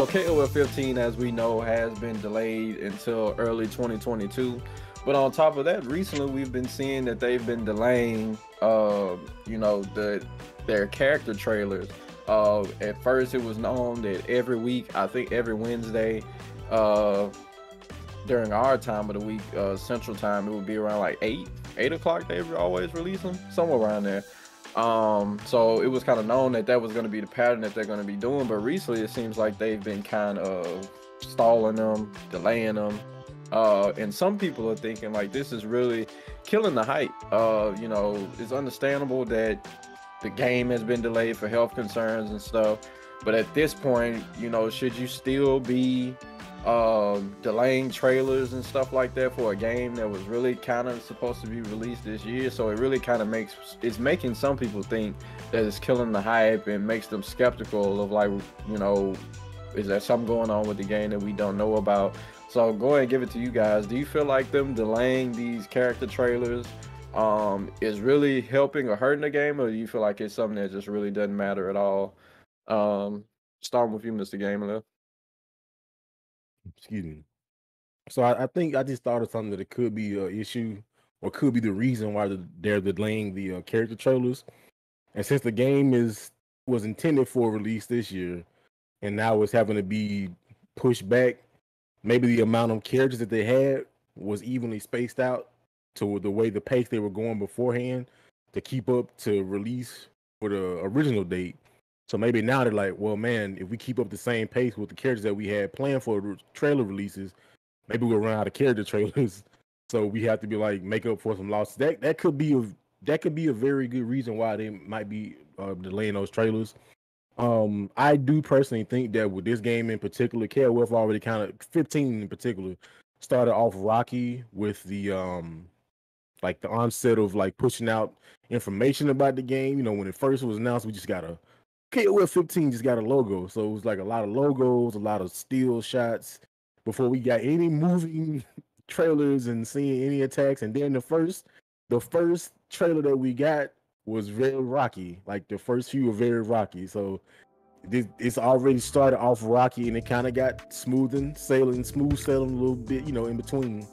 So KOF 15, as we know, has been delayed until early 2022. But on top of that, recently we've been seeing that they've been delaying, their character trailers. At first, it was known that every week, I think every Wednesday, uh, during our time of the week, Central Time, it would be around like 8 o'clock. They would always release them somewhere around there. So it was kind of known that that was going to be the pattern that they're going to be doing. But recently, it seems like they've been kind of stalling them, delaying them. And some people are thinking like this is really killing the hype. It's understandable that the game has been delayed for health concerns and stuff. But at this point, should you still be delaying trailers and stuff like that for a game that was really kind of supposed to be released this year? So it really kind of it's making some people think that it's killing the hype and makes them skeptical of like, is there something going on with the game that we don't know about? So go ahead and give it to you guys. Do you feel like them delaying these character trailers is really helping or hurting the game, or do you feel like it's something that just really doesn't matter at all? Starting with you, Mr. Gamer. Excuse me. So I think I just thought of something that it could be an issue or could be the reason why they're delaying the character trailers. And since the game was intended for release this year, and now it's having to be pushed back, maybe the amount of characters that they had was evenly spaced out to the way the pace they were going beforehand to keep up to release for the original date. So maybe now they're like, well, man, if we keep up the same pace with the characters that we had planned for trailer releases, maybe we'll run out of character trailers. So we have to be like make up for some losses. That could be a very good reason why they might be delaying those trailers. I do personally think that with this game in particular, KOF already kind of 15 in particular started off rocky with the like the onset of like pushing out information about the game. When it first was announced, we just got a KOF 15 just got a logo. So it was like a lot of logos, a lot of still shots before we got any moving trailers and seeing any attacks. And then the first trailer that we got was very rocky. Like the first few were very rocky. So it's already started off rocky and it kind of got smooth sailing a little bit, in between.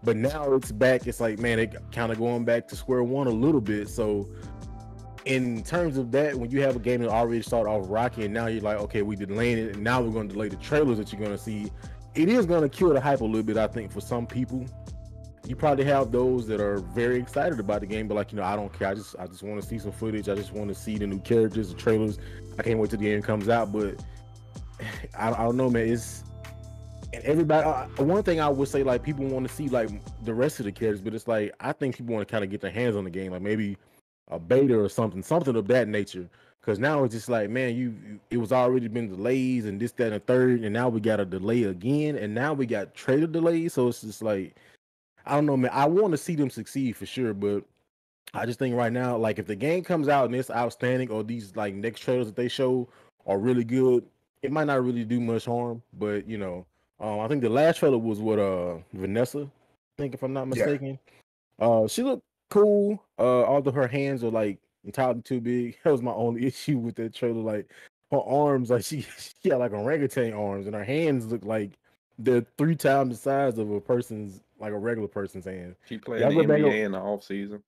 But now it's back. It's like, man, it kind of going back to square one a little bit. So in terms of that, when you have a game that already started off rocky and now you're like, okay, we delayed it and now we're going to delay the trailers that you're going to see, it is going to kill the hype a little bit, I think, for some people. You probably have those that are very excited about the game, but like, I don't care. I just want to see some footage. I just want to see the new characters, the trailers. I can't wait till the game comes out, but I don't know, man. And everybody, one thing I would say, like, people want to see like the rest of the characters, but it's like, I think people want to kind of get their hands on the game, like maybe a beta or something of that nature. Because now it's just like, man, it was already been delays and this, that, and the third, and now we got a delay again, and now we got trailer delays. So it's just like, I don't know, man. I want to see them succeed for sure, but I just think right now, like if the game comes out and it's outstanding, or these like next trailers that they show are really good, it might not really do much harm. But I think the last trailer was what Vanessa, I think if I'm not mistaken. She looked cool. Although her hands are like entirely too big. That was my only issue with that trailer. Like her arms, like she had like orangutan arms, and her hands look like they're 3 times the size of a regular person's hand. She playing Y'all the go back. NBA in the off season.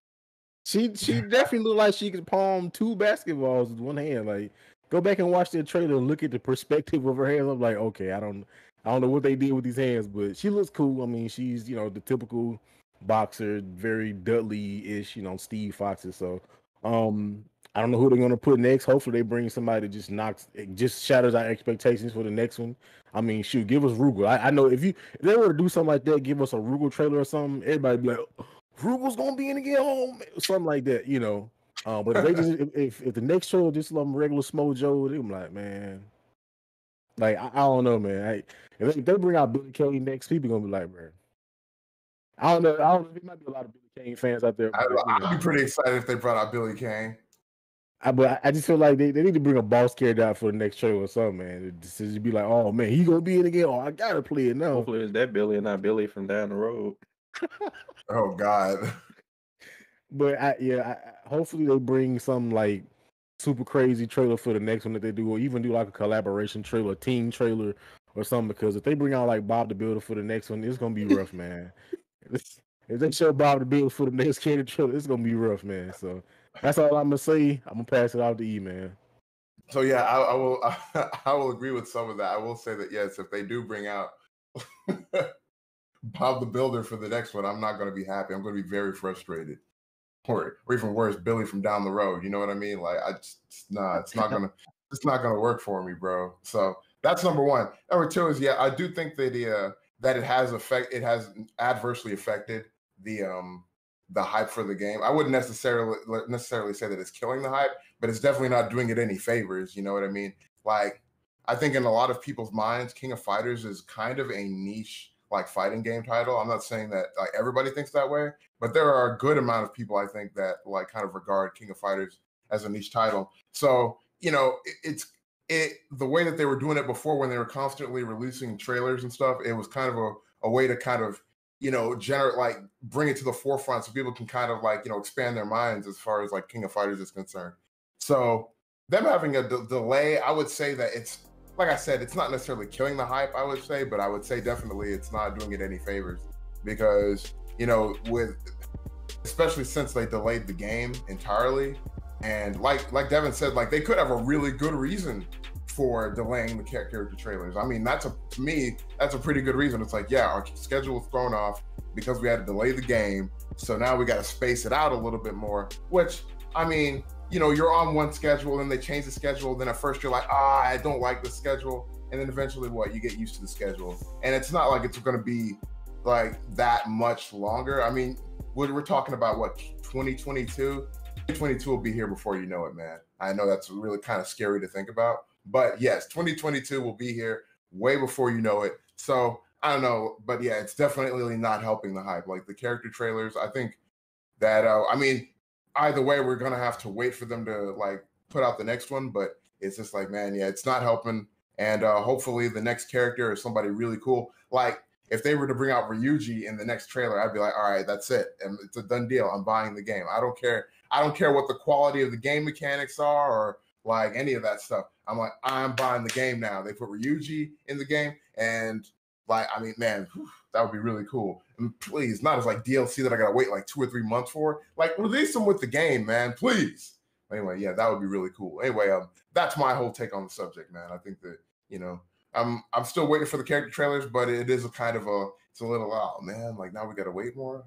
She definitely looked like she could palm 2 basketballs with one hand. Like, go back and watch that trailer and look at the perspective of her hands. I'm like, okay, I don't know what they did with these hands, but she looks cool. I mean, she's the typical boxer, very Dudley-ish, Steve Foxes. So, I don't know who they're gonna put next. Hopefully, they bring somebody that just shatters our expectations for the next one. I mean, shoot, give us Rugal. I know if they were to do something like that, give us a Rugal trailer or something, everybody be like, Rugal's gonna be in the get home, something like that, But if they just if the next trailer just some regular Smojo, I'm like, man, like I don't know, man. If they bring out Billy Kane next, people gonna be like, bro. I don't know. There might be a lot of Billy Kane fans out there. I'd be pretty excited if they brought out Billy Kane. But I just feel like they need to bring a boss character out for the next trailer or something, man. Just be like, oh man, he gonna be in again. Oh, I gotta play it now. Hopefully it's that Billy and not Billy from down the road. Oh God. But hopefully they bring some like super crazy trailer for the next one that they do, or even do like a collaboration trailer, a team trailer or something. Because if they bring out like Bob the Builder for the next one, it's gonna be rough, man. If they show Bob the Builder for the next character trailer, it's gonna be rough, man. So that's all I'm gonna say. I'm gonna pass it off to E, man. So yeah, I will I will agree with some of that. I will say that yes, if they do bring out Bob the Builder for the next one, I'm not going to be happy. I'm going to be very frustrated. Or even worse, Billy from down the road. You know what I mean? Like it's not gonna work for me, bro. So that's number one. Number two is yeah, I do think that that it has adversely affected the hype for the game. I wouldn't necessarily say that it's killing the hype, but it's definitely not doing it any favors. You know what I mean? Like I think in a lot of people's minds, King of Fighters is kind of a niche like fighting game title. I'm not saying that like everybody thinks that way, but there are a good amount of people I think that like kind of regard King of Fighters as a niche title. So, you know, the way that they were doing it before when they were constantly releasing trailers and stuff, it was kind of a way to kind of, you know, generate like bring it to the forefront so people can kind of like, you know, expand their minds as far as like King of Fighters is concerned. So them having a delay, I would say that it's, like I said, it's not necessarily killing the hype, I would say, but I would say definitely it's not doing it any favors because, you know, especially since they delayed the game entirely. And like Devin said, like they could have a really good reason for delaying the character trailers. I mean, to me, that's a pretty good reason. It's like, yeah, our schedule was thrown off because we had to delay the game. So now we got to space it out a little bit more, which, I mean, you know, you're on one schedule and they change the schedule. Then at first you're like, I don't like the schedule. And then eventually you get used to the schedule. And it's not like it's going to be like that much longer. I mean, we're talking about what, 2022? 2022 will be here before you know it, man. I know that's really kind of scary to think about, but yes, 2022 will be here way before you know it. So I don't know, but yeah, it's definitely not helping the hype. Like the character trailers, I think that, I mean, either way, we're going to have to wait for them to like put out the next one, but it's just like, man, yeah, it's not helping. And hopefully the next character is somebody really cool. Like if they were to bring out Ryuji in the next trailer, I'd be like, all right, that's it. And it's a done deal. I'm buying the game. I don't care. I don't care what the quality of the game mechanics are or like any of that stuff. I'm like, I'm buying the game now. They put Ryuji in the game. And like, I mean, man, that would be really cool. And please, not as like DLC that I got to wait like 2 or 3 months for. Like release them with the game, man, please. Anyway, yeah, that would be really cool. Anyway, that's my whole take on the subject, man. I think that, you know, I'm still waiting for the character trailers, but it is it's a little, oh man, like now we got to wait more.